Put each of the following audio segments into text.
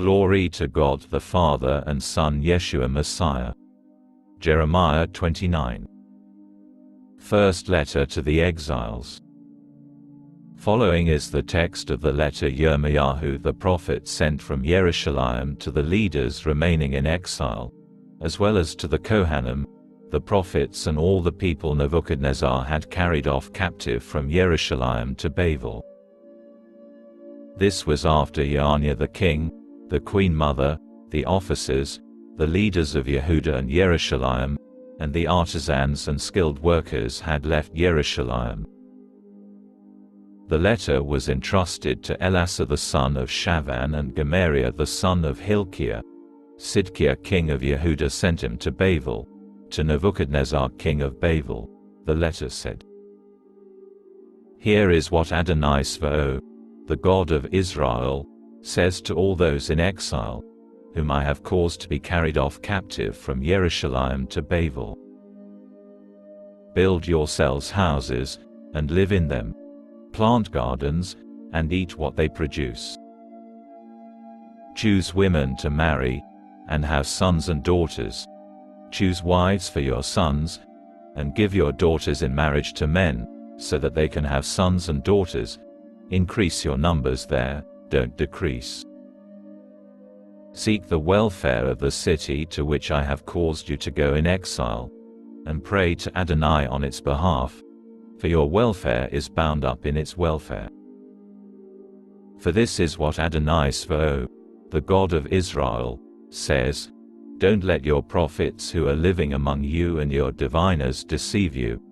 Glory to God the Father and Son Yeshua Messiah. Jeremiah 29. First letter to the Exiles. Following is the text of the letter Yirmiyahu the prophet sent from Jerusalem to the leaders remaining in exile, as well as to the Kohanim, the prophets and all the people Nebuchadnezzar had carried off captive from Jerusalem to Babel. This was after Ya'ania the king, the queen mother, the officers, the leaders of Yehuda and Jerusalem, and the artisans and skilled workers had left Jerusalem. The letter was entrusted to Elasah the son of Shavan and Gemariah the son of Hilkiah. Sidkiah king of Yehuda sent him to Babel, to Nebuchadnezzar king of Babel. The letter said, "Here is what Adonai Svaot, the God of Israel, says to all those in exile, whom I have caused to be carried off captive from Jerusalem to Babel. Build yourselves houses, and live in them. Plant gardens, and eat what they produce. Choose women to marry, and have sons and daughters. Choose wives for your sons, and give your daughters in marriage to men, so that they can have sons and daughters. Increase your numbers there, don't decrease. Seek the welfare of the city to which I have caused you to go in exile, and pray to Adonai on its behalf, for your welfare is bound up in its welfare. For this is what Adonai Svaot, the God of Israel, says, don't let your prophets who are living among you and your diviners deceive you,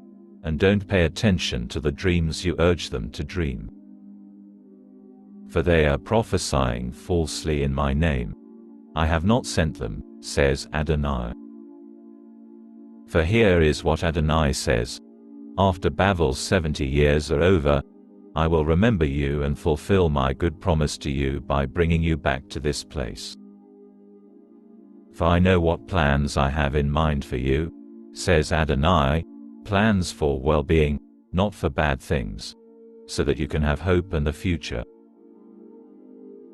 and don't pay attention to the dreams you urge them to dream. For they are prophesying falsely in my name. I have not sent them, says Adonai. For here is what Adonai says, after Babel's 70 years are over, I will remember you and fulfill my good promise to you by bringing you back to this place. For I know what plans I have in mind for you, says Adonai, plans for well-being, not for bad things, so that you can have hope and a future.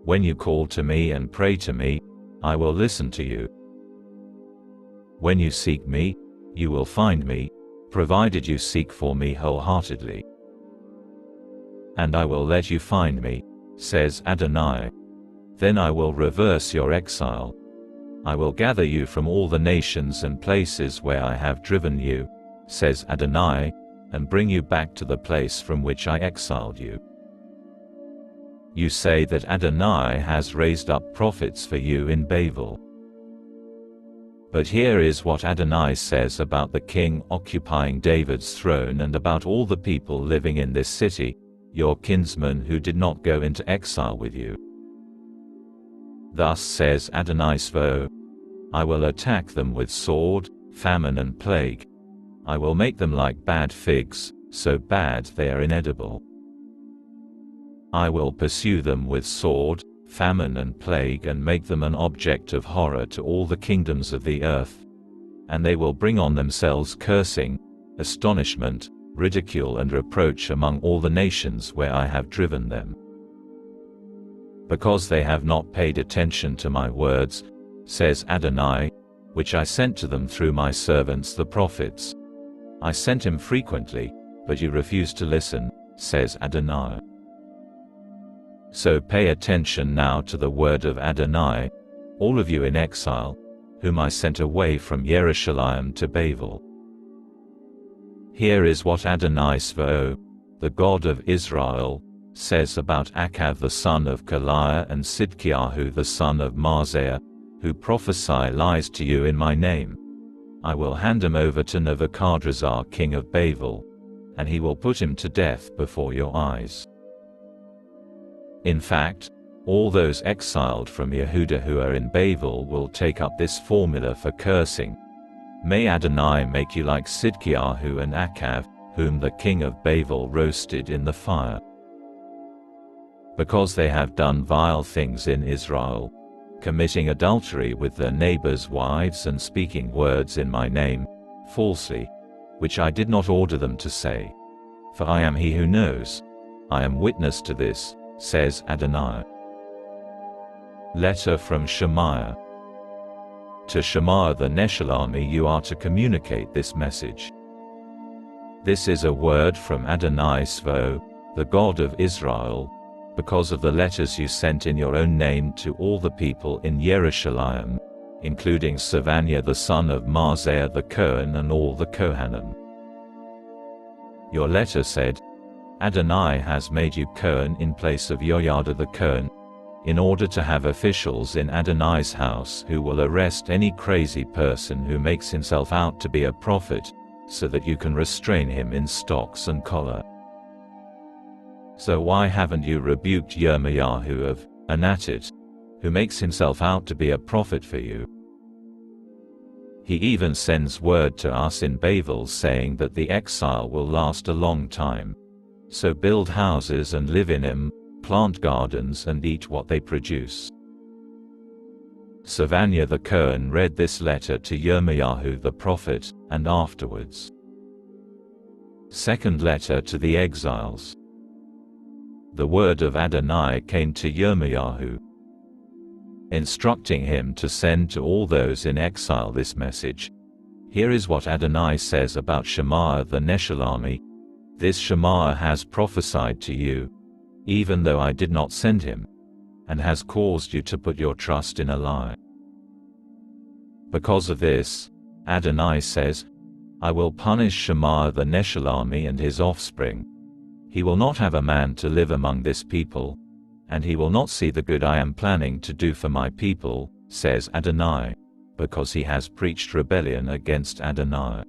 When you call to me and pray to me, I will listen to you. When you seek me, you will find me, provided you seek for me wholeheartedly. And I will let you find me, says Adonai. Then I will reverse your exile. I will gather you from all the nations and places where I have driven you, says Adonai, and bring you back to the place from which I exiled you. You say that Adonai has raised up prophets for you in Babel. But here is what Adonai says about the king occupying David's throne and about all the people living in this city, your kinsmen who did not go into exile with you. Thus says Adonai Svaot, I will attack them with sword, famine and plague. I will make them like bad figs, so bad they are inedible. I will pursue them with sword, famine and plague and make them an object of horror to all the kingdoms of the earth. And they will bring on themselves cursing, astonishment, ridicule and reproach among all the nations where I have driven them. Because they have not paid attention to my words, says Adonai, which I sent to them through my servants the prophets. I sent him frequently, but you refused to listen, says Adonai. So pay attention now to the word of Adonai, all of you in exile, whom I sent away from Jerusalem to Babel. Here is what Adonai Svaot, the God of Israel, says about Achav the son of Kaliah and Sidkiyahu the son of Maaseiah, who prophesy lies to you in my name. I will hand him over to Nebuchadnezzar king of Babel, and he will put him to death before your eyes. In fact, all those exiled from Yehuda who are in Babel will take up this formula for cursing. May Adonai make you like Sidkiyahu and Achav, whom the king of Babel roasted in the fire. Because they have done vile things in Israel, committing adultery with their neighbors' wives and speaking words in my name, falsely, which I did not order them to say. For I am he who knows. I am witness to this, says Adonai. Letter from Shemaiah. To Shemaiah the Neshalami you are to communicate this message. This is a word from Adonai Svo, the God of Israel, because of the letters you sent in your own name to all the people in Yerushalayim, including Savaniah the son of Maaseiah the Kohen and all the Kohanim. Your letter said, Adonai has made you Kohen in place of Yoyada the Kohen, in order to have officials in Adonai's house who will arrest any crazy person who makes himself out to be a prophet, so that you can restrain him in stocks and collar. So why haven't you rebuked Yirmiyahu of Anatot, who makes himself out to be a prophet for you? He even sends word to us in Babel saying that the exile will last a long time. So build houses and live in them, plant gardens and eat what they produce. Savaniah the Kohen read this letter to Yirmiyahu the prophet, and afterwards. Second letter to the exiles. The word of Adonai came to Yirmiyahu, instructing him to send to all those in exile this message. Here is what Adonai says about Shemaiah the Neshalami. This Shemaiah has prophesied to you, even though I did not send him, and has caused you to put your trust in a lie. Because of this, Adonai says, I will punish Shemaiah the Neshalami and his offspring. He will not have a man to live among this people, and he will not see the good I am planning to do for my people, says Adonai, because he has preached rebellion against Adonai.